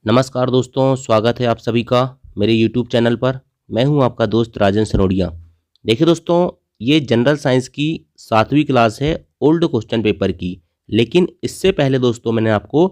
नमस्कार दोस्तों, स्वागत है आप सभी का मेरे YouTube चैनल पर। मैं हूं आपका दोस्त राजन सनोडिया। देखिए दोस्तों, ये जनरल साइंस की 7वीं क्लास है ओल्ड क्वेश्चन पेपर की। लेकिन इससे पहले दोस्तों मैंने आपको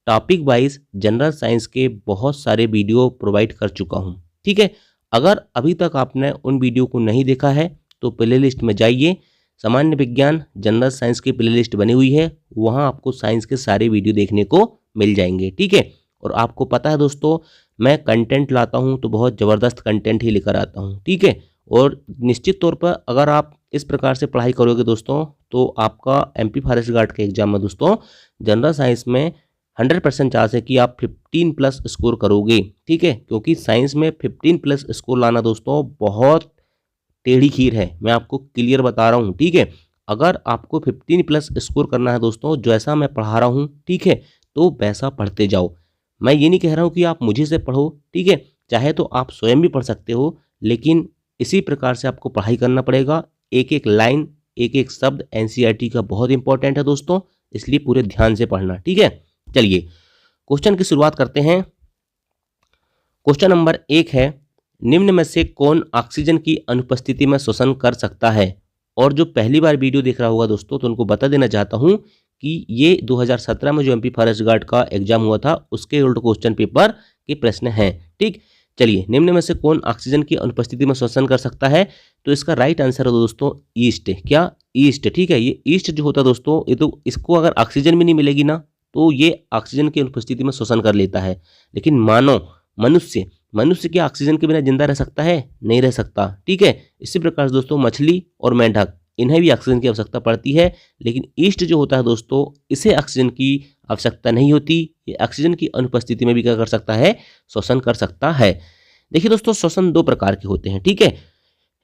टॉपिक वाइज जनरल साइंस के बहुत सारे वीडियो प्रोवाइड कर चुका हूं। ठीक है, अगर अभी तक आपने उन वीडियो को नहीं देखा है तो प्लेलिस्ट में जाइए। सामान्य विज्ञान जनरल साइंस की प्लेलिस्ट बनी हुई है, वहाँ आपको साइंस के सारे वीडियो देखने को मिल जाएंगे। ठीक है, और आपको पता है दोस्तों, मैं कंटेंट लाता हूं तो बहुत ज़बरदस्त कंटेंट ही लेकर आता हूं। ठीक है, और निश्चित तौर पर अगर आप इस प्रकार से पढ़ाई करोगे दोस्तों तो आपका एमपी फॉरेस्ट गार्ड के एग्जाम में दोस्तों जनरल साइंस में 100% चांस है कि आप 15 प्लस स्कोर करोगे। ठीक है, क्योंकि साइंस में 15 प्लस स्कोर लाना दोस्तों बहुत टेढ़ी खीर है, मैं आपको क्लियर बता रहा हूँ। ठीक है, अगर आपको 15 प्लस स्कोर करना है दोस्तों, जैसा मैं पढ़ा रहा हूँ, ठीक है, तो वैसा पढ़ते जाओ। मैं ये नहीं कह रहा हूँ कि आप मुझे से पढ़ो। ठीक है, चाहे तो आप स्वयं भी पढ़ सकते हो, लेकिन इसी प्रकार से आपको पढ़ाई करना पड़ेगा। एक एक लाइन, एक एक शब्द एनसीईआरटी का बहुत इंपॉर्टेंट है दोस्तों, इसलिए पूरे ध्यान से पढ़ना। ठीक है, चलिए क्वेश्चन की शुरुआत करते हैं। क्वेश्चन नंबर 1 है, निम्न में से कौन ऑक्सीजन की अनुपस्थिति में श्वसन कर सकता है? और जो पहली बार वीडियो देख रहा होगा दोस्तों, तो उनको बता देना चाहता हूं कि ये 2017 में जो एमपी फॉरेस्ट गार्ड का एग्जाम हुआ था उसके उल्ट क्वेश्चन पेपर के प्रश्न हैं। ठीक, चलिए, निम्न में से कौन ऑक्सीजन की अनुपस्थिति में श्वसन कर सकता है? तो इसका राइट आंसर है दोस्तों ईस्ट। क्या? ईस्ट। ठीक है, ये ईस्ट जो होता है दोस्तों, ये तो इसको अगर ऑक्सीजन भी नहीं मिलेगी ना तो ये ऑक्सीजन की अनुपस्थिति में श्वसन कर लेता है। लेकिन मानव, मनुष्य मनुष्य क्या ऑक्सीजन के बिना जिंदा रह सकता है? नहीं रह सकता। ठीक है, इसी प्रकार से दोस्तों मछली और मेंढक, इन्हें भी ऑक्सीजन की आवश्यकता पड़ती है, लेकिन ईस्ट जो होता है दोस्तों, इसे ऑक्सीजन की आवश्यकता नहीं होती। ये ऑक्सीजन की अनुपस्थिति में भी क्या कर सकता है? श्वसन कर सकता है। देखिए दोस्तों, श्वसन दो प्रकार के होते हैं। ठीक है,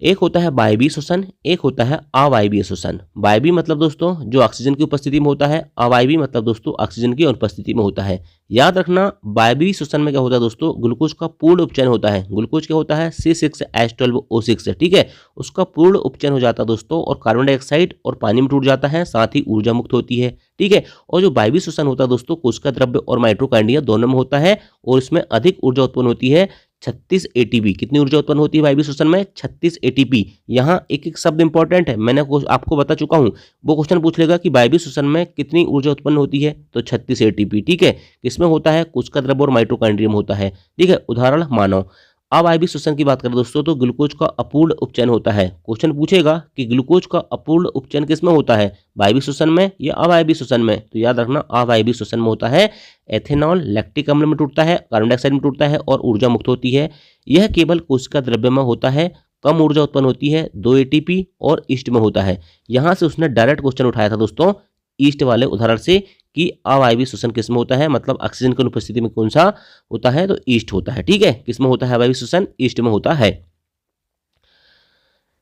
एक होता है वायवीय श्वसन, एक होता है अवायवीय श्वसन। वायवीय मतलब दोस्तों जो ऑक्सीजन की उपस्थिति में होता है, अवायवीय मतलब दोस्तों ऑक्सीजन की अनुपस्थिति में होता है। याद रखना, वायवीय श्वसन में क्या होता है दोस्तों, ग्लूकोज का पूर्ण उपचयन होता है। ग्लूकोज क्या होता है? C6H12O6। ठीक है, उसका पूर्ण उपचयन हो जाता है दोस्तों, और कार्बन डाइऑक्साइड और पानी में टूट जाता है, साथ ही ऊर्जा मुक्त होती है। ठीक है, और जो वायवीय श्वसन होता है दोस्तों, कोशिका द्रव्य और माइटोकॉन्ड्रिया दोनों में होता है, और इसमें अधिक ऊर्जा उत्पन्न होती है, 36 एटीपी। कितनी ऊर्जा उत्पन्न होती है वायवीय श्वसन में? 36 एटीपी। यहाँ एक एक शब्द इंपॉर्टेंट है, मैंने आपको बता चुका हूँ। वो क्वेश्चन पूछ लेगा कि वायवीय श्वसन में कितनी ऊर्जा उत्पन्न होती है, तो 36 एटीपी। ठीक है, इसमें होता है कोशिका द्रव्य और माइटोकॉन्ड्रियम होता है। ठीक है, उदाहरण मानव। अब वायवीय श्वसन की बात करें दोस्तों, तो ग्लूकोज का अपूर्ण उपचयन होता है। क्वेश्चन पूछेगा कि ग्लूकोज का अपूर्ण उपचयन किसमें होता है, वायवीय श्वसन में या अवायवीय श्वसन में? तो याद रखना, अवायवीय श्वसन में होता है। एथेनॉल लैक्टिक अम्ल में टूटता है, कार्बन डाइऑक्साइड में टूटता है और ऊर्जा मुक्त होती है। यह केवल कोशिका द्रव्य में होता है, कम ऊर्जा उत्पन्न होती है, 2 एटीपी, और ईस्ट में होता है। यहां से उसने डायरेक्ट क्वेश्चन उठाया था दोस्तों ईस्ट वाले उदाहरण से कि अवायवीय श्वसन किसमें होता है, मतलब ऑक्सीजन की अनुपस्थिति में कौन सा होता है, तो ईस्ट होता है। ठीक है, किसमें होता है अवायवीय श्वसन? ईस्ट में होता है।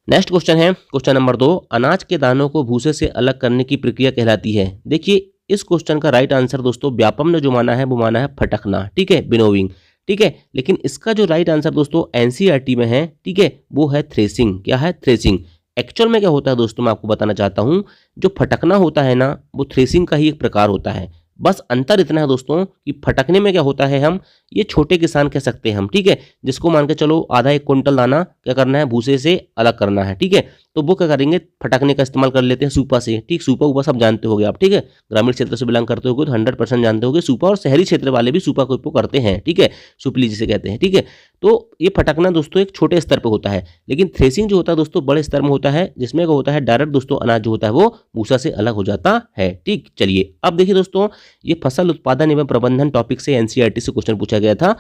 नेक्स्ट क्वेश्चन है क्वेश्चन नंबर 2, अनाज के दानों को भूसे से अलग करने की प्रक्रिया कहलाती है। देखिए, इस क्वेश्चन का राइट आंसर दोस्तों व्यापम ने जो माना है वो माना है फटकना। ठीक है, विनोविंग। ठीक है, लेकिन इसका जो राइट आंसर दोस्तों एनसीईआरटी में है, ठीक है, वो है थ्रेसिंग। क्या है? थ्रेसिंग। एक्चुअल में क्या होता है दोस्तों, मैं आपको बताना चाहता हूं, जो फटकना होता है ना, वो थ्रेसिंग का ही एक प्रकार होता है। बस अंतर इतना है दोस्तों कि फटकने में क्या होता है, हम ये छोटे किसान कह सकते हैं हम। ठीक है, जिसको मान के चलो आधा 1 क्विंटल दाना क्या करना है, भूसे से अलग करना है। ठीक है, तो वो क्या करेंगे, फटकने का इस्तेमाल कर लेते हैं सूपा से। ठीक, सूपा ऊपा सब जानते होगे आप। ठीक है, ग्रामीण क्षेत्र से बिलोंग करते होगे तो 100% जानते होगे सूपा, और शहरी क्षेत्र वाले भी सूपा को उपयोग करते हैं। ठीक है, सुपली जिसे कहते हैं। ठीक है, तो ये फटकना दोस्तों एक छोटे स्तर पर होता है, लेकिन थ्रेसिंग जो होता है दोस्तों बड़े स्तर में होता है, जिसमें क्या होता है डायरेक्ट दोस्तों अनाज जो होता है वो भूसा से अलग हो जाता है। ठीक, चलिए अब देखिए दोस्तों, ये फसल उत्पादन एवं प्रबंधन टॉपिक से एनसीईआरटी से क्वेश्चन पूछा गया था।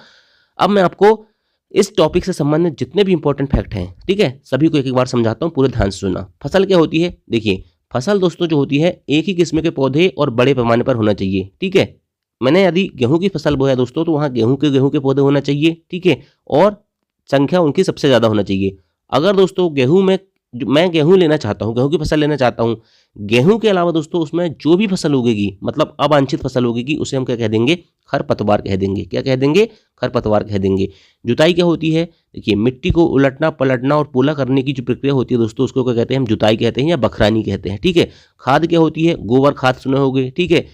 अब मैं आपको इस टॉपिक से संबंधित जितने भी इंपॉर्टेंट फैक्ट हैं, ठीक है, सभी को एक एक बार समझाता हूं, पूरे ध्यान से सुनना। फसल क्या होती है? देखिए, फसल दोस्तों जो होती है एक ही किस्म के पौधे और बड़े पैमाने पर होना चाहिए। ठीक है, मैंने यदि गेहूं की फसल बोया दोस्तों, तो वहां गेहूं के पौधे होना चाहिए। ठीक है, और संख्या उनकी सबसे ज्यादा होना चाहिए। अगर दोस्तों गेहूं में मैं गेहूं लेना चाहता हूं, गेहूं की फसल लेना चाहता हूं, गेहूं के अलावा दोस्तों उसमें जो भी फसल उगेगी, मतलब अवांछित फसल उगेगी, उसे हम क्या कह देंगे? खरपतवार कह देंगे। क्या कह देंगे? खरपतवार कह देंगे। जुताई क्या होती है? देखिए, मिट्टी को उलटना पलटना और पोला करने की जो प्रक्रिया होती है दोस्तों, उसको क्या कहते हैं? हम जुताई कहते हैं या बखरानी कहते हैं। ठीक है, खाद क्या होती है? गोबर खाद सुने होगे। ठीक है,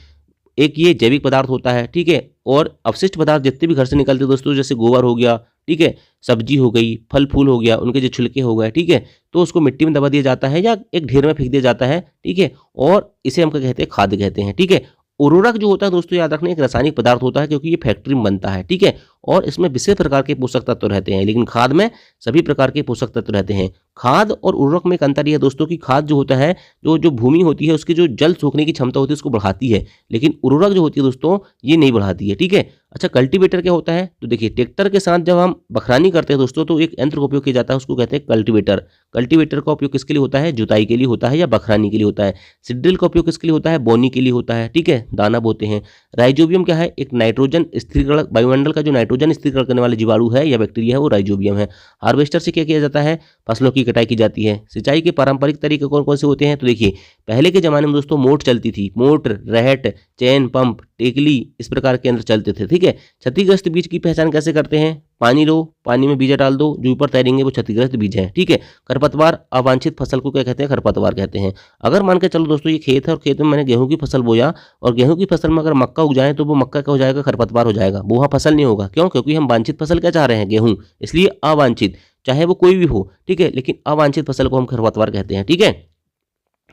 एक ये जैविक पदार्थ होता है, ठीक है। और अवशिष्ट पदार्थ जितने भी घर से निकलते हैं दोस्तों, जैसे गोबर हो गया, ठीक है, सब्जी हो गई, फल फूल हो गया, उनके जो छिलके हो गए, ठीक है, तो उसको मिट्टी में दबा दिया जाता है या एक ढेर में फेंक दिया जाता है, ठीक है। और इसे हम क्या कहते हैं, खाद कहते हैं, ठीक है। उर्वरक जो होता है दोस्तों, याद रखना, एक रासायनिक पदार्थ होता है, क्योंकि ये फैक्ट्री में बनता है, ठीक है। और इसमें विशेष प्रकार के पोषक तत्व रहते हैं, लेकिन खाद में सभी प्रकार के पोषक तत्व रहते हैं। खाद और उर्वरक में एक अंतर यह है दोस्तों कि खाद जो होता है, जो भूमि होती है उसकी जो जल सोखने की क्षमता होती है उसको बढ़ाती है, लेकिन उर्वरक जो होती है दोस्तों ये नहीं बढ़ाती है, ठीक है। अच्छा, कल्टीवेटर क्या होता है, तो देखिए ट्रैक्टर के साथ जब हम बखरानी करते हैं दोस्तों, तो एक यंत्र का उपयोग किया जाता है, उसको कहते हैं कल्टीवेटर। कल्टीवेटर का उपयोग किसके लिए होता है, जुताई के लिए होता है या बखरानी के लिए होता है। सीड का उपयोग किसके लिए होता है, बोनी के लिए होता है, ठीक है, दाना बोते हैं। राइजोबियम क्या है, एक नाइट्रोजन स्थिरीकरण, वायुमंडल का जो नाइट्रोजन स्थिरीकरण करने वाले जीवाणु है या बैक्टीरिया है, वो राइजोबियम है। हार्वेस्टर से क्या किया जाता है, फसलों की कटाई की जाती है। सिंचाई के पारंपरिक तरीके कौन कौन से होते हैं, तो देखिए पहले के जमाने में दोस्तों मोट चलती थी, मोटर, रहट, चैन पंप, टेकली, इस प्रकार के यंत्र चलते थे, ठीक है। क्षतिग्रस्त बीज की पहचान कैसे करते हैं, पानी लो, पानी में बीज डाल दो, जो ऊपर तैरेंगे वो क्षतिग्रस्त बीज हैं, ठीक है। खरपतवार, अवांछित फसल को क्या कहते हैं, खरपतवार कहते हैं। अगर मान के चलो दोस्तों ये खेत है और खेत में मैंने गेहूं की फसल बोया और गेहूं की फसल में अगर मक्का उग जाए तो वो मक्का क्या हो जाएगा, खरपतवार हो जाएगा, वो वहाँ फसल नहीं होगा। क्यों, क्योंकि हम वांछित फसल क्या चाह रहे हैं, गेहूं, इसलिए अवांछित, चाहे वो कोई भी हो, ठीक है, लेकिन अवांछित फसल को हम खरपतवार कहते हैं, ठीक है।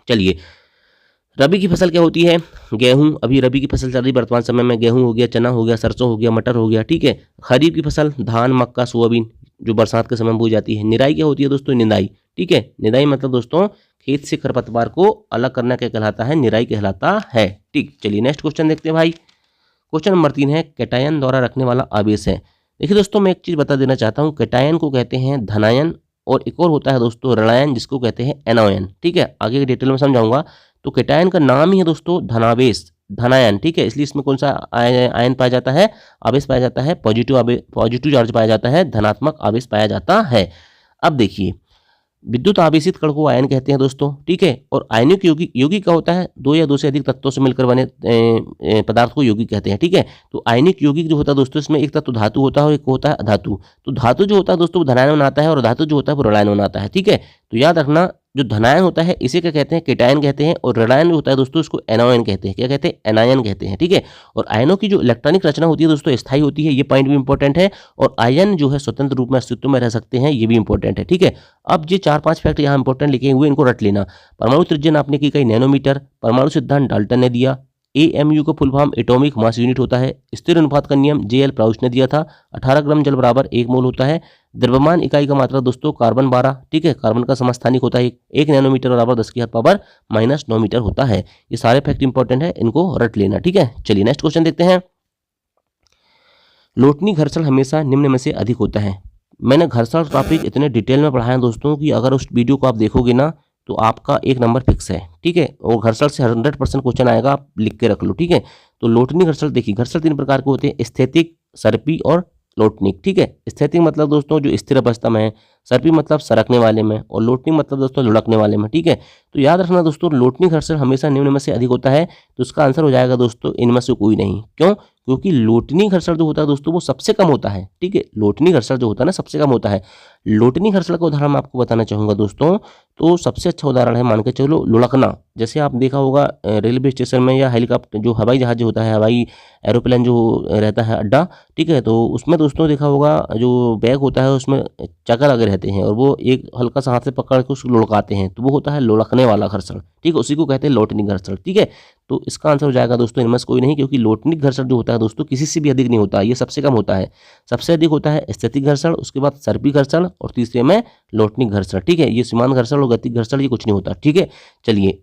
चलिए, रबी की फसल क्या होती है, गेहूं, अभी रबी की फसल चल रही वर्तमान समय में, गेहूं हो गया, चना हो गया, सरसों हो गया, मटर हो गया, ठीक है। खरीफ की फसल धान, मक्का, सोयाबीन, जो बरसात के समय में बोई जाती है। निराई क्या होती है दोस्तों, निदाई, ठीक है। निदाई मतलब दोस्तों खेत से खरपतवार को अलग करना क्या कहलाता है, निराई कहलाता है, ठीक। चलिए नेक्स्ट क्वेश्चन देखते हैं भाई। क्वेश्चन नंबर 3 है, कैटायन द्वारा रखने वाला आवेश है। देखिए दोस्तों मैं एक चीज बता देना चाहता हूँ, कैटायन को कहते हैं धनायन, और एक और होता है दोस्तों ऋणायन, जिसको कहते हैं एनोयन, ठीक है। आगे डिटेल में समझाऊंगा। तो कैटायन का नाम ही है दोस्तों धनावेश, धनायन, ठीक है। इसलिए इसमें कौन सा आयन पाया जाता है, आवेश पाया जाता है, पॉजिटिव चार्ज पाया जाता है, धनात्मक आवेश पाया जाता है। अब देखिए, विद्युत आवेशित कण को आयन कहते हैं दोस्तों, ठीक है। और आयनिक यौगिक, यौगिक क्या होता है, दो या दो से अधिक तत्वों से मिलकर बने पदार्थ को यौगिक कहते हैं, ठीक है। तो आयनिक यौगिक जो होता है दोस्तों, इसमें एक तत्व धातु होता है और एक होता है अधातु। तो धातु जो होता है दोस्तों वो धनायन बनाता है और धातु जो होता है वो ऋणायन बनाता है, ठीक है। तो याद रखना, जो धनायन होता है इसे क्या कहते हैं, कैटायन कहते हैं, और ऋणायन जो होता है दोस्तों इसको एनायन कहते हैं। क्या कहते हैं, एनायन कहते हैं, ठीक है। और आयनों की जो इलेक्ट्रॉनिक रचना होती है दोस्तों स्थायी होती है, ये पॉइंट भी इंपॉर्टेंट है। और आयन जो है स्वतंत्र रूप में अस्तित्व में रह सकते हैं, ये भी इंपॉर्टेंट है, ठीक है। अब ये 4-5 फैक्ट यहाँ इंपॉर्टेंट लिखे हुए, इनको रट लेना। परमाणु त्रिज्या नापने की इकाई नैनोमीटर, परमाणु सिद्धांत डाल्टन ने दिया। AMU का full form atomic mass unit होता है। स्थिर अनुपात का नियम JL प्राउस ने दिया था। 18 ग्राम जल बराबर 1 मोल होता है। द्रव्यमान इकाई का मात्रा दोस्तों कार्बन 12, ठीक है। कार्बन का समस्थानिक होता है 1 नैनोमीटर बराबर 10⁻⁻⁹ होता है। ये सारे फैक्ट इंपॉर्टेंट है, इनको रट लेना, ठीक है। चलिए नेक्स्ट क्वेश्चन देखते हैं। लोटनी घर्षण हमेशा निम्न में से अधिक होता है। मैंने घर्षण टॉपिक इतने डिटेल में पढ़ाया है दोस्तों कि अगर उस वीडियो को आप देखोगे ना तो आपका 1 नंबर फिक्स है, ठीक है। और घर्षण से 100% क्वेश्चन आएगा, आप लिख के रख लो, ठीक है। तो लोटनी घर्षण देखिए, घर्षण 3 प्रकार के होते हैं, स्थैतिक, सर्पी और लोटनिक, ठीक है। स्थैतिक मतलब दोस्तों जो स्थिर अवस्था में है, सर्पी मतलब सरकने वाले में, और लोटनिक मतलब दोस्तों लुढ़कने वाले में, ठीक है। तो याद रखना दोस्तों, लोटनी घर्षण हमेशा निम्न में से अधिक होता है। तो इसका आंसर हो जाएगा दोस्तों इनमें से कोई नहीं। क्यों, क्योंकि लोटनी घर्षण जो होता है दोस्तों वो सबसे कम होता है, ठीक है। लोटनी घर्षण जो होता है ना सबसे कम होता है। लोटनी घर्षण का उदाहरण मैं आपको बताना चाहूंगा दोस्तों, तो सबसे अच्छा उदाहरण है, मान के चलो लुढ़कना। जैसे आप देखा होगा रेलवे स्टेशन में या हेलीकॉप्टर, जो हवाई जहाज होता है, हवाई एरोप्लेन जो रहता है अड्डा, ठीक है। तो उसमें दोस्तों देखा होगा जो बैग होता है उसमें चक्कर लगे रहते हैं और वो एक हल्का सा हाथ से पकड़ के उसको लुढ़काते हैं, तो वो होता है लुढ़कने वाला घर्षण, ठीक है। उसी को कहते हैं लोटनी घर्षण, ठीक है। तो इसका आंसर हो जाएगा दोस्तों इनमें से कोई नहीं, क्योंकि लोटनी घर्षण जो होता है दोस्तों किसी से भी अधिक नहीं होता, ये सबसे कम होता है। सबसे अधिक होता है स्थैतिक घर्षण, उसके बाद सर्पी घर्षण और तीसरे में लोटनी घर्षण, ठीक है। ये सीमांत घर्षण और गतिक घर्षण ये कुछ नहीं होता, ठीक है। चलिए,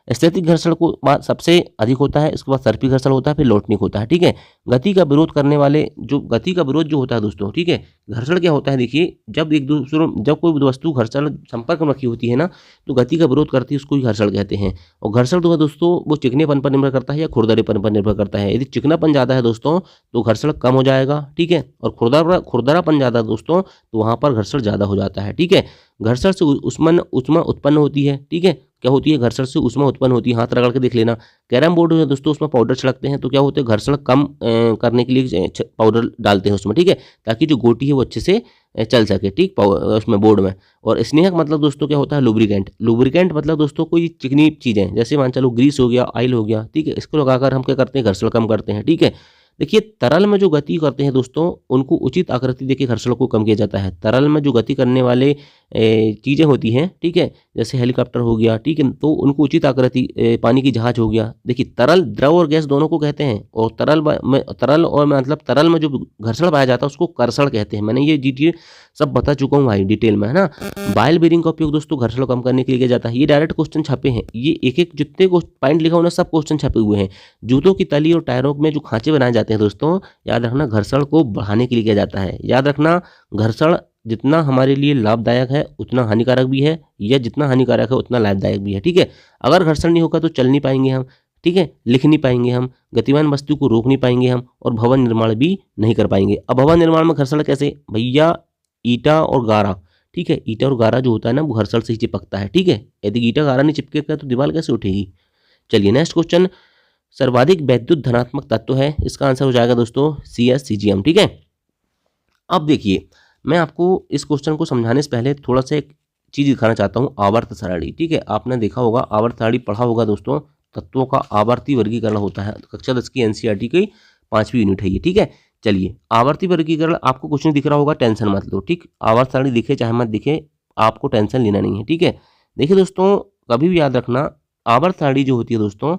स्थैतिक घर्षण को बाद सबसे अधिक होता है, इसके बाद सर्पी घर्षण होता है, फिर लोटनिक होता है, ठीक है। गति का विरोध करने वाले, जो गति का विरोध जो होता है दोस्तों, ठीक है। घर्षण क्या होता है, देखिए जब एक दूसरे, जब कोई वस्तु घर्षण संपर्क में रखी होती है ना तो गति का विरोध करती है, उसको ही घर्षण कहते हैं। और घर्षण जो है दोस्तों वो चिकनेपन पर निर्भर करता है या खुरदरेपन पर निर्भर करता है। यदि चिकनापन ज़्यादा है दोस्तों तो घर्षण कम हो जाएगा, ठीक है। और खुरदरापन ज़्यादा दोस्तों तो वहाँ पर घर्षण ज़्यादा हो जाता है, ठीक है। घर्षण से ऊष्मा उत्पन्न होती है, ठीक है। क्या होती है, घर्षण से ऊष्मा उत्पन्न होती है। हाथ रगड़ के देख लेना, कैरम बोर्ड है दोस्तों उसमें पाउडर छिड़कते हैं तो क्या होता है, घर्षण कम करने के लिए पाउडर डालते हैं उसमें, ठीक है, ताकि जो गोटी है वो अच्छे से चल सके, ठीक, उसमें बोर्ड में। और स्नेहक मतलब दोस्तों क्या होता है, लुब्रिकेंट। लुब्रिकेंट मतलब दोस्तों कोई चिकनी चीज़ें, जैसे मान चलो ग्रीस हो गया, ऑयल हो गया, ठीक है, इसको लगाकर हम क्या करते हैं, घर्षण कम करते हैं, ठीक है। देखिए तरल में जो गति करते हैं दोस्तों, उनको उचित आकृति देके घर्षण को कम किया जाता है। तरल में जो गति करने वाले चीज़ें होती हैं, ठीक है, जैसे हेलीकॉप्टर हो गया, ठीक है, तो उनको उचित आकृति, पानी की जहाज हो गया। देखिए तरल, द्रव और गैस दोनों को कहते हैं, और तरल और मतलब तरल में जो घर्षण पाया जाता है उसको कर्षण कहते हैं। मैंने ये डिटेल सब बता चुका हूँ भाई, डिटेल में, है ना। बाइल बेरिंग का उपयोग दोस्तों घर्षण कम करने के लिए किया जाता है। ये डायरेक्ट क्वेश्चन छपे हैं, ये एक एक जितने पॉइंट लिखा उन्हें सब क्वेश्चन छपे हुए हैं। जूतों की तली और टायरों में जो खांचे बनाए जाते हैं दोस्तों, याद रखना घर्षण को बढ़ाने के लिए किया जाता है। याद रखना घर्षण जितना हमारे लिए लाभदायक है उतना हानिकारक भी है, या जितना हानिकारक है उतना लाभदायक भी है, ठीक है। अगर घर्षण नहीं होगा तो चल नहीं पाएंगे हम, ठीक है, लिख नहीं पाएंगे हम, गतिमान वस्तु को रोक नहीं पाएंगे हम, और भवन निर्माण भी नहीं कर पाएंगे। अब भवन निर्माण में घर्षण कैसे भैया, ईटा और गारा, ठीक है, ईटा और गारा जो होता है ना वो घर्षण से ही चिपकता है, ठीक है। यदि ईटा गारा नहीं चिपकेगा तो दीवार कैसे उठेगी। चलिए नेक्स्ट क्वेश्चन, सर्वाधिक वैद्युत धनात्मक तत्व है, इसका आंसर हो जाएगा दोस्तों CS सीजियम, ठीक है। अब देखिए मैं आपको इस क्वेश्चन को समझाने से पहले थोड़ा सा एक चीज़ दिखाना चाहता हूँ, आवर्त सारणी, ठीक है। आपने देखा होगा, आवर्त सारणी पढ़ा होगा दोस्तों, तत्वों का आवर्ती वर्गीकरण होता है, कक्षा 10 की NCERT की 5वीं यूनिट है ये, ठीक है। चलिए आवर्ती वर्गीकरण, आपको क्वेश्चन दिख रहा होगा, टेंशन मत लो, ठीक। आवर्त सारणी दिखे चाहे मत दिखे, आपको टेंशन लेना नहीं है, ठीक है। देखिए दोस्तों कभी भी याद रखना, आवर्त सारणी जो होती है दोस्तों,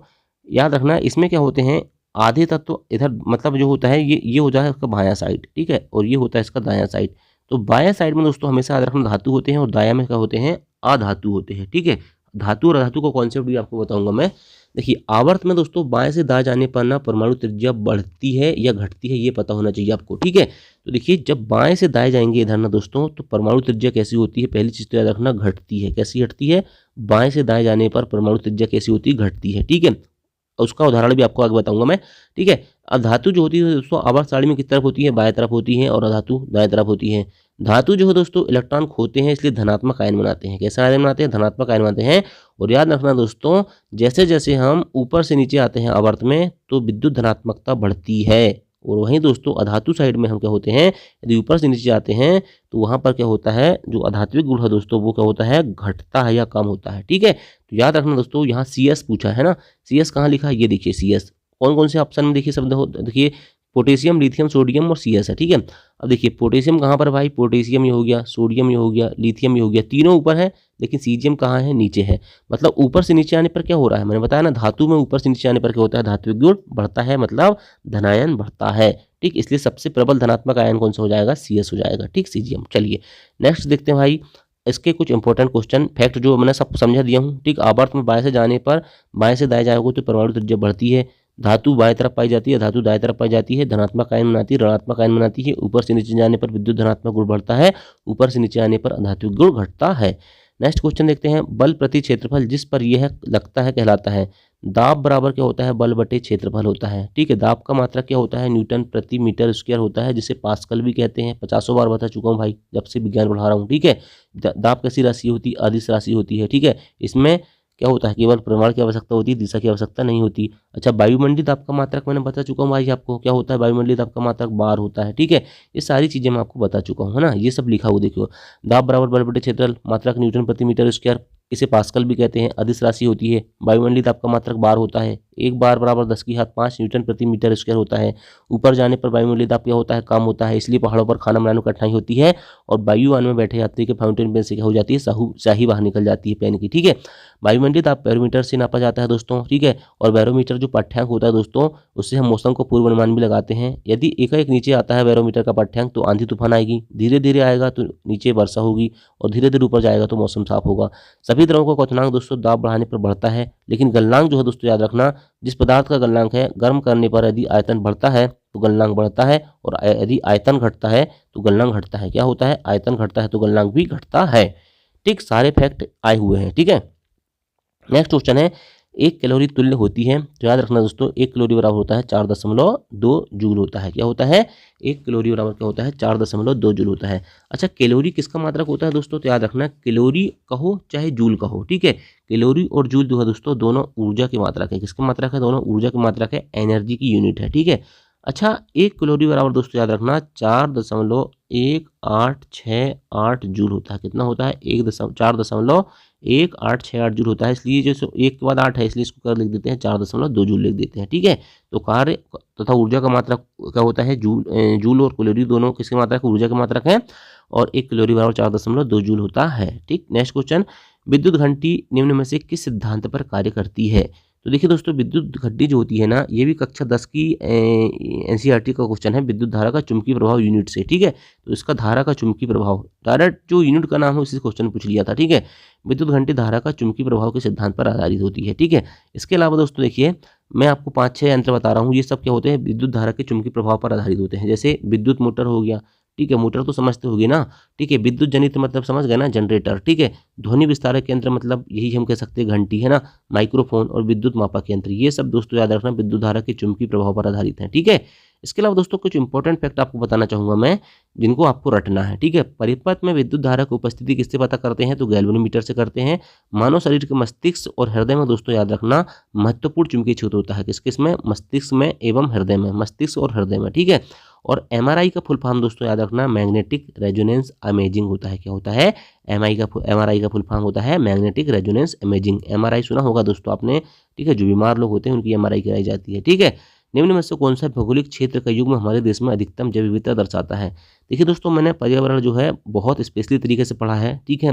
याद रखना इसमें क्या होते हैं, आधे तत्व इधर मतलब जो होता है ये हो जाए इसका बायां साइड, ठीक है, और ये होता है इसका दायां साइड। तो बायां साइड में दोस्तों हमेशा याद रखना धातु होते हैं, और दायां में क्या होते हैं, अधातु होते हैं, ठीक है। धातु और अधातु का कॉन्सेप्ट भी आपको बताऊंगा मैं। देखिए आवर्त में दोस्तों बाएं से दाएं जाने पर ना परमाणु त्रिज्या बढ़ती है या घटती है, ये पता होना चाहिए आपको, ठीक है। तो देखिए जब बाएं से दाएं जाएंगे इधर ना दोस्तों, तो परमाणु त्रिज्या कैसी होती है, पहली चीज तो याद रखना घटती है। कैसी घटती है, बाएं से दाएं जाने पर परमाणु त्रिज्या कैसी होती है, घटती है, ठीक है। उसका उदाहरण भी आपको आगे बताऊंगा मैं, ठीक है। अधातु जो होती है दोस्तों आवर्त सारणी में किस तरफ होती है, बाएं तरफ होती है, और अधातु दाएं तरफ होती है। धातु जो है दोस्तों इलेक्ट्रॉन खोते हैं इसलिए धनात्मक आयन बनाते हैं। कैसा आयन बनाते हैं, धनात्मक आयन बनाते हैं। और याद रखना दोस्तों, जैसे जैसे हम ऊपर से नीचे आते हैं आवर्त में, तो विद्युत धनात्मकता बढ़ती है। और वहीं दोस्तों अधातु साइड में हम क्या होते हैं, यदि ऊपर से नीचे आते हैं तो वहां पर क्या होता है, जो अधात्विक गुण है दोस्तों वो क्या होता है, घटता है या कम होता है, ठीक है। तो याद रखना दोस्तों, यहाँ CS पूछा है ना, CS कहाँ लिखा है, ये देखिए CS कौन कौन से ऑप्शन में देखिए शब्द हो, देखिए पोटेशियम, लिथियम, सोडियम और CS है, ठीक है। अब देखिए पोटेशियम कहाँ पर भाई, पोटेशियम ये हो गया, सोडियम ये हो गया, लिथियम ये हो गया, तीनों ऊपर है, लेकिन सीजियम कहाँ है, नीचे है। मतलब ऊपर से नीचे आने पर क्या हो रहा है, मैंने बताया ना, धातु में ऊपर से नीचे आने पर क्या होता है, धात्विक गुण बढ़ता है, मतलब धनायन बढ़ता है, ठीक। इसलिए सबसे प्रबल धनात्मक आयन कौन सा हो जाएगा, CS हो जाएगा, ठीक, सीजियम। चलिए नेक्स्ट देखते हैं भाई, इसके कुछ इंपॉर्टेंट क्वेश्चन फैक्ट जो मैंने सब समझा दिया हूँ, ठीक। आवर्त में बाएं से जाने पर, बाएं से दाएं जाओगे तो परमाणु त्रिज्या बढ़ती है, धातु बाएं तरफ पाई जाती है, धातु दाएं तरफ पाई जाती है, धनात्मक आयन बनाती है, ऋणात्मक आयन बनाती है। ऊपर से नीचे जाने पर विद्युत धनात्मक गुण बढ़ता है, ऊपर से नीचे आने पर अधात्विक गुण घटता है। नेक्स्ट क्वेश्चन देखते हैं, बल प्रति क्षेत्रफल जिस पर यह लगता है कहलाता है। दाब बराबर क्या होता है, बल बटे क्षेत्रफल होता है, ठीक है। दाब का मात्रक क्या होता है, न्यूटन प्रति मीटर स्क्वायर होता है, जिसे पास्कल भी कहते हैं। 50 बार बता चुका हूँ भाई, जब से विज्ञान पढ़ा रहा हूँ, ठीक है। दाब कैसी राशि होती है, अदिश राशि होती है, ठीक है। इसमें क्या होता है, केवल परिमाण की आवश्यकता होती है, दिशा की आवश्यकता नहीं होती। अच्छा वायुमंडलीय दाब का मात्रक मैंने बता चुका हूँ भाई आपको, क्या होता है वायुमंडलीय दाब का मात्रक बार होता है, ठीक है। ये सारी चीजें मैं आपको बता चुका हूँ, है ना, ये सब लिखा हुआ देखो। दाब बराबर बल बटे क्षेत्रफल, मात्रक न्यूटन प्रति मीटर स्क्वायर, इसे पास्कल भी कहते हैं। अदिश राशि होती है। वायुमंडलीय दाब का मात्रक बार होता है, एक बार बराबर 10⁵5 न्यूटन प्रति मीटर स्क्वायर होता है। ऊपर जाने पर वायुमंडलीय दाब क्या होता है, कम होता है, इसलिए पहाड़ों पर खाना बनाने में कठिनाई होती है। और वायुयान में बैठे यात्री के फाउंटेन पेन से क्या हो जाती है, स्याही बाहर निकल जाती है पेन की, ठीक है। वायुमंडलीय दाब बैरोमीटर से नापा जाता है दोस्तों, ठीक है। और बैरोमीटर जो पाठ्यांक होता है दोस्तों, उससे हम मौसम को पूर्वानुमान भी लगाते हैं। यदि एकाएक नीचे आता है बैरोमीटर का पाठ्यांक तो आंधी तूफान आएगी, धीरे धीरे आएगा तो नीचे वर्षा होगी, और धीरे धीरे ऊपर जाएगा तो मौसम साफ होगा। सभी द्रवों का क्वथनांक दोस्तों दाब बढ़ाने पर बढ़ता है, लेकिन गलनांक जो है दोस्तों याद रखना, जिस पदार्थ का गलनांक है, गर्म करने पर यदि आयतन बढ़ता है तो गलनांक बढ़ता है, और यदि आयतन घटता है तो गलनांक घटता है। क्या होता है, आयतन घटता है तो गलनांक भी घटता है, ठीक। सारे फैक्ट आए हुए हैं, ठीक है। नेक्स्ट क्वेश्चन है, 1 कैलोरी तुल्य होती है, तो याद रखना दोस्तों 1 कैलोरी बराबर होता है 4.2 जूल होता है। क्या होता है, 1 कैलोरी बराबर क्या होता है, 4.2 जूल होता है। अच्छा कैलोरी किसका मात्रक होता है दोस्तों, तो याद रखना कैलोरी कहो चाहे जूल कहो, ठीक है। कैलोरी और जूल जो है दोस्तों दोनों ऊर्जा की मात्रक है। किसकी मात्रक है, दोनों ऊर्जा की मात्रक है, एनर्जी की यूनिट है, ठीक है। अच्छा, 1 कैलोरी बराबर दोस्तों याद रखना 4.1868 जूल होता है। कितना होता है? 4.1868 जूल होता है। इसलिए जो 1 के बाद 8 है, इसलिए इसको कर लिख देते हैं 4.2 जूल लिख देते हैं। ठीक है, तो कार्य तथा ऊर्जा का मात्रक क्या होता है? जूल और कैलोरी दोनों किसके मात्रक? ऊर्जा के मात्रक है। और 1 कैलोरी बराबर 4.2 जूल होता है। ठीक, नेक्स्ट क्वेश्चन, विद्युत घंटी निम्न में से किस सिद्धांत पर कार्य करती है? तो देखिए दोस्तों, विद्युत घंटी जो होती है ना, ये भी कक्षा 10 की एनसीईआरटी का क्वेश्चन है, विद्युत धारा का चुंबकीय प्रभाव यूनिट से। ठीक है, तो इसका धारा का चुंबकीय प्रभाव डायरेक्ट जो यूनिट का नाम है उसी से क्वेश्चन पूछ लिया था। ठीक है, विद्युत घंटी धारा का चुंबकीय प्रभाव के सिद्धांत पर आधारित होती है। ठीक है, इसके अलावा दोस्तों देखिए, मैं आपको 5-6 यंत्र बता रहा हूँ, ये सब क्या होते हैं? विद्युत धारा के चुंबकीय प्रभाव पर आधारित होते हैं। जैसे विद्युत मोटर हो गया, ठीक है, मोटर तो समझते होगे ना। ठीक है, विद्युत जनित मतलब समझ गए ना, जनरेटर। ठीक है, ध्वनि विस्तारक यंत्र मतलब यही हम कह सकते हैं घंटी, है ना, माइक्रोफोन और विद्युत मापक यंत्र, ये सब दोस्तों याद रखना विद्युत धारा के चुंबकीय प्रभाव पर आधारित है। ठीक है, इसके अलावा दोस्तों कुछ इंपॉर्टेंट फैक्ट आपको बताना चाहूंगा मैं, जिनको आपको रटना है। ठीक है, परिपथ में विद्युत धारा की उपस्थिति किससे पता करते हैं? तो गैल्वेनोमीटर से करते हैं। मानव शरीर के मस्तिष्क और हृदय में दोस्तों याद रखना महत्वपूर्ण चुंबकीय क्षेत्र होता है। किस किस में? मस्तिष्क में एवं हृदय में, मस्तिष्क और हृदय में। ठीक है, और एमआरआई का फुल फॉर्म दोस्तों याद रखना मैग्नेटिक रेजोनेंस इमेजिंग होता है। क्या होता है? एमआरआई का फुल फॉर्म होता है मैग्नेटिक रेजोनेंस इमेजिंग। एमआरआई सुना होगा दोस्तों आपने। ठीक है, जो बीमार लोग होते हैं उनकी एमआरआई कराई जाती है। ठीक है, निम्न में से कौन सा भौगोलिक क्षेत्र का युग्म हमारे देश में अधिकतम जैव विविधता दर्शाता है? देखिए दोस्तों, मैंने पर्यावरण जो है बहुत स्पेशली तरीके से पढ़ा है। ठीक है,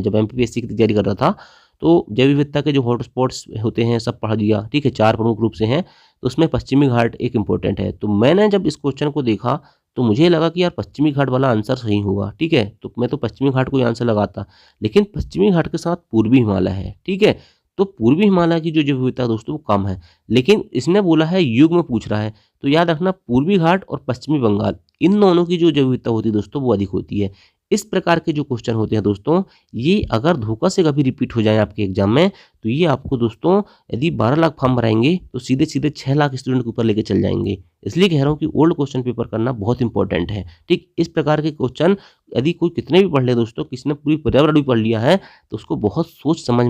जब एमपीपीएससी की तैयारी कर रहा था तो जैव विविधता के जो हॉटस्पॉट्स होते हैं सब पढ़ दिया। ठीक है, 4 प्रमुख रूप से हैं, तो उसमें पश्चिमी घाट एक इंपॉर्टेंट है। तो मैंने जब इस क्वेश्चन को देखा तो मुझे लगा कि यार पश्चिमी घाट वाला आंसर सही होगा। ठीक है, तो मैं तो पश्चिमी घाट को ही आंसर लगाता, लेकिन पश्चिमी घाट के साथ पूर्वी हिमालय है। ठीक है, तो पूर्वी हिमालय की जो जैव विविधता है दोस्तों वो कम है, लेकिन इसने बोला है युग्म पूछ रहा है, तो याद रखना पूर्वी घाट और पश्चिमी बंगाल इन दोनों की जो जैव विविधता होती है दोस्तों वो अधिक होती है। इस प्रकार के जो क्वेश्चन होते हैं दोस्तों, ये अगर धोखा से कभी रिपीट हो जाए आपके एग्जाम में, तो ये आपको दोस्तों यदि 12 लाख फॉर्म भराएंगे तो सीधे सीधे 6 लाख स्टूडेंट के ऊपर लेके चल जाएंगे। इसलिए कह रहा हूँ कि ओल्ड क्वेश्चन पेपर करना बहुत इंपॉर्टेंट है। ठीक, इस प्रकार के क्वेश्चन यदि कोई कितने भी पढ़ ले दोस्तों, किसी ने पूरी पर्यावरण भी पढ़ लिया है, तो उसको बहुत सोच समझ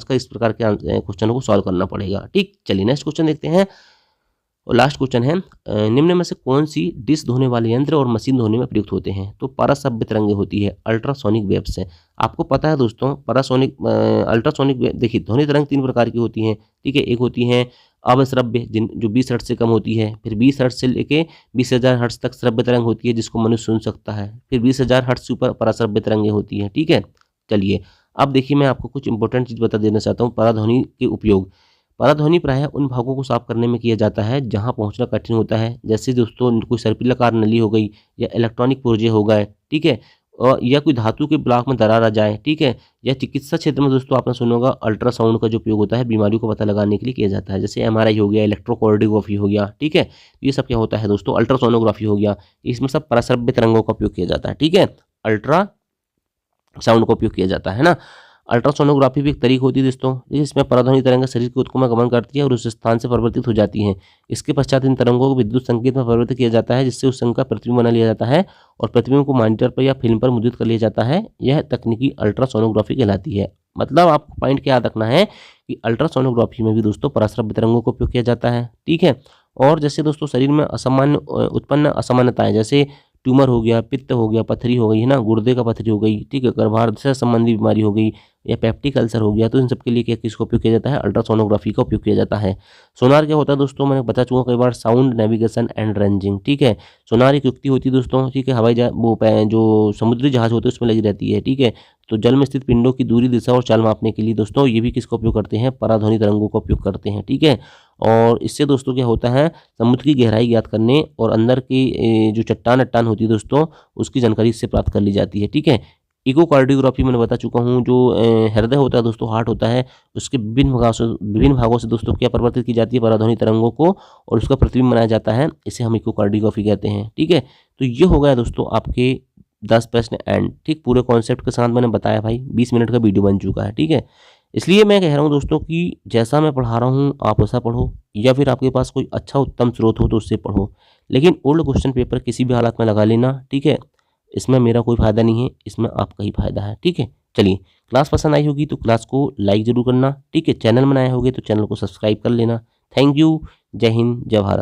कर इस प्रकार के क्वेश्चनों को सॉल्व करना पड़ेगा। ठीक, चलिए नेक्स्ट क्वेश्चन देखते हैं। और लास्ट क्वेश्चन है, निम्न में से कौन सी डिश धोने वाले यंत्र और मशीन धोने में प्रयुक्त होते हैं? तो पाराशब्द तरंगें होती है अल्ट्रासोनिक वेव्स से। आपको पता है दोस्तों, अल्ट्रासोनिक वेव, देखिए ध्वनि तरंग 3 प्रकार की होती हैं। ठीक है, एक होती है अवश्रव्य जो 20 हर्ट्ज से कम होती है, फिर 20 हर्ट्ज से लेके 20,000 हर्ट्ज तक श्रव्य तरंग होती है जिसको मनुष्य सुन सकता है, फिर 20,000 हर्ट्ज से ऊपर पराश्रव्य तरंगें होती हैं। ठीक है, चलिए अब देखिए, मैं आपको कुछ इंपॉर्टेंट चीज़ बता देना चाहता हूँ। पराध्वनि के उपयोग, पराध्वनि प्रायः उन भागों को साफ करने में किया जाता है जहां पहुंचना कठिन होता है, जैसे दोस्तों कोई सर्पिलाकार नली हो गई या इलेक्ट्रॉनिक पुर्जे हो गए। ठीक है, और या कोई धातु के ब्लॉक में दरार आ जाए। ठीक है, या चिकित्सा क्षेत्र में दोस्तों आपने सुना होगा अल्ट्रासाउंड का जो उपयोग होता है बीमारियों को पता लगाने के लिए किया जाता है, जैसे एमआरआई हो गया, इलेक्ट्रोकार्डियोग्राफी हो गया। ठीक है, ये सब क्या होता है दोस्तों? अल्ट्रासोनोग्राफी हो गया, इसमें सब पराश्रव्य तरंगों का उपयोग किया जाता है। ठीक है, अल्ट्रा साउंड का उपयोग किया जाता है ना। अल्ट्रासोनोग्राफी भी एक तरीक होती है दोस्तों, जिसमें पराध्वनि तरंगें शरीर के ऊतकों में गमन करती है और उस स्थान से परिवर्तित हो जाती हैं। इसके पश्चात इन तरंगों को विद्युत संकेत में परिवर्तित किया जाता है, जिससे उस संकेत का प्रतिबिंब बना लिया जाता है और प्रतिबिंब को मॉनिटर पर या फिल्म पर मुद्रित कर लिया जाता है। यह तकनीकी अल्ट्रासोनोग्राफी कहलाती है। मतलब आपको पॉइंट क्या याद रखना है कि अल्ट्रासोनोग्राफी में भी दोस्तों पराश्रव्य तरंगों का उपयोग किया जाता है। ठीक है, और जैसे दोस्तों शरीर में उत्पन्न असामान्यताएं, जैसे ट्यूमर हो गया, पित्त हो गया, पथरी हो गई, है ना, गुर्दे का पथरी हो गई, ठीक है, गर्भाशय से संबंधी बीमारी हो गई या पेप्टिक अल्सर हो गया, तो इन सब के लिए क्या किसका उपयोग किया जाता है? अल्ट्रासोनोग्राफी का उपयोग किया जाता है। सोनार क्या होता है दोस्तों? मैंने बता चुका कई बार, साउंड नेविगेशन एंड रेंजिंग। ठीक है, सोनार एक युक्ति होती है दोस्तों। ठीक है, हवाई जहाज जो समुद्री जहाज होते हैं उसमें लगी रहती है। ठीक है, तो जल में स्थित पिंडों की दूरी, दिशा और चाल मापने के लिए दोस्तों ये भी किसका उपयोग करते हैं? पराध्वनि तरंगों का उपयोग करते हैं। ठीक है, और इससे दोस्तों क्या होता है? समुद्र की गहराई ज्ञात करने और अंदर की जो चट्टान अट्टान होती है दोस्तों उसकी जानकारी इससे प्राप्त कर ली जाती है। ठीक है, इकोकार्डियोग्राफी मैंने बता चुका हूँ, जो हृदय होता है दोस्तों, हार्ट होता है, उसके विभिन्न भागों से दोस्तों क्या परिवर्तित की जाती है? पराध्वनि तरंगों को, और उसका प्रतिबिंब बनाया जाता है, इसे हम इकोकार्डियोग्राफी कहते हैं। ठीक है, तो ये हो गया दोस्तों आपके 10 प्रश्न एंड। ठीक, पूरे कॉन्सेप्ट के साथ मैंने बताया भाई, 20 मिनट का वीडियो बन चुका है। ठीक है, इसलिए मैं कह रहा हूँ दोस्तों कि जैसा मैं पढ़ा रहा हूँ आप वैसा पढ़ो, या फिर आपके पास कोई अच्छा उत्तम स्रोत हो तो उससे पढ़ो, लेकिन ओल्ड क्वेश्चन पेपर किसी भी हालत में लगा लेना। ठीक है, इसमें मेरा कोई फ़ायदा नहीं है, इसमें आपका ही फ़ायदा है। ठीक है, चलिए, क्लास पसंद आई होगी तो क्लास को लाइक ज़रूर करना। ठीक है, चैनल में नए होगे तो चैनल को सब्सक्राइब कर लेना। थैंक यू, जय हिंद, जय भारत।